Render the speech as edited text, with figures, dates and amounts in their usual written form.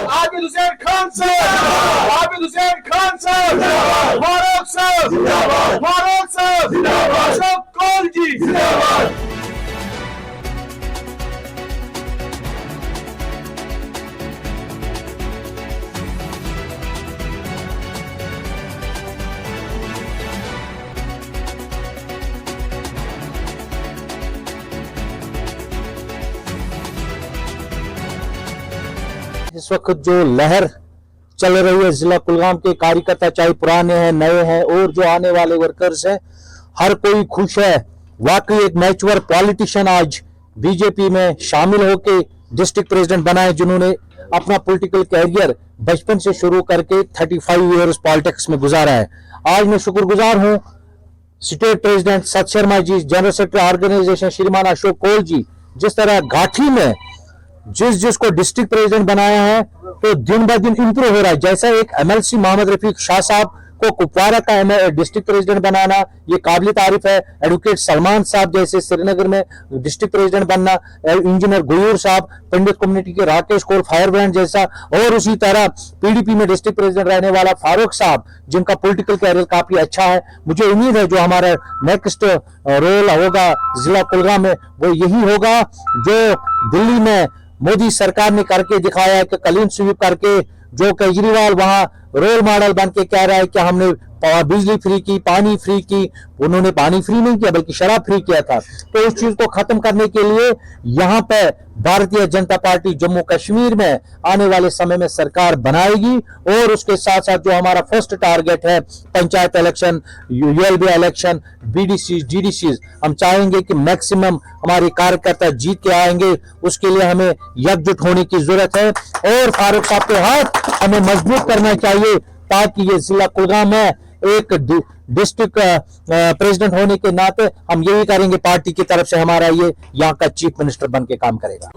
आबिद हुसैन खान साहब, आबिद हुसैन खान साहब, फारूक साहब, फारूक साहब, अशोक कौल जी जिंदाबाद। इस वक्त जो लहर चल रही है जिला कुलगाम के कार्यकर्ता, चाहे पुराने हैं नए हैं और जो आने वाले वर्कर्स हैं, हर कोई खुश है। वाकई एक मैच्योर पॉलिटिशियन आज बीजेपी में शामिल होकर डिस्ट्रिक्ट प्रेसिडेंट बनाए, जिन्होंने अपना पॉलिटिकल कैरियर बचपन से शुरू करके 35 इयर्स पॉलिटिक्स में गुजारा है। आज मैं शुक्रगुजार हूं स्टेट प्रेसिडेंट सत Sharma ji, general secretary organisation श्रीमान अशोक कौल जी, जिस तरह घाटी में जिसको डिस्ट्रिक्ट प्रेसिडेंट बनाया है तो दिन ब दिन इंप्रूव हो रहा है। जैसा एक एमएलसी मोहम्मद रफीक शाह साहब को कुपवारा का डिस्ट्रिक्ट प्रेसिडेंट बनाना ये काबिल तारीफ है। एडवोकेट सलमान साहब जैसे श्रीनगर में डिस्ट्रिक्ट प्रेसिडेंट बनना, इंजीनियर गुयूर साहब पंडित कम्युनिटी के, राकेश कौर फायर ब्रांड जैसा, और उसी तरह पीडीपी में डिस्ट्रिक्ट प्रेसिडेंट रहने वाला फारूक साहब, जिनका पॉलिटिकल कैरियर काफी अच्छा है। मुझे उम्मीद है जो हमारा नेक्स्ट रोल होगा जिला कुलगाम में वो यही होगा जो दिल्ली में मोदी सरकार ने करके दिखाया है कि क्लीन स्वीप करके, जो केजरीवाल वहां रोल मॉडल बन के कह रहा है कि हमने बिजली फ्री की, पानी फ्री की। उन्होंने पानी फ्री नहीं किया बल्कि शराब फ्री किया था। तो इस चीज को खत्म करने के लिए यहाँ पे भारतीय जनता पार्टी जम्मू कश्मीर में आने वाले समय में सरकार बनाएगी। और उसके साथ साथ जो हमारा फर्स्ट टारगेट है panchayat election, ULB election, BDC, DDC, हम चाहेंगे कि मैक्सिमम हमारे कार्यकर्ता जीत के आएंगे। उसके लिए हमें एकजुट होने की जरूरत है और फारूक साहब के हाथ हमें मजबूत करना चाहिए ताकि ये जिला कुलगाम में एक डिस्ट्रिक्ट प्रेसिडेंट होने के नाते हम यही करेंगे, पार्टी की तरफ से हमारा ये यहाँ का चीफ मिनिस्टर बन के काम करेगा।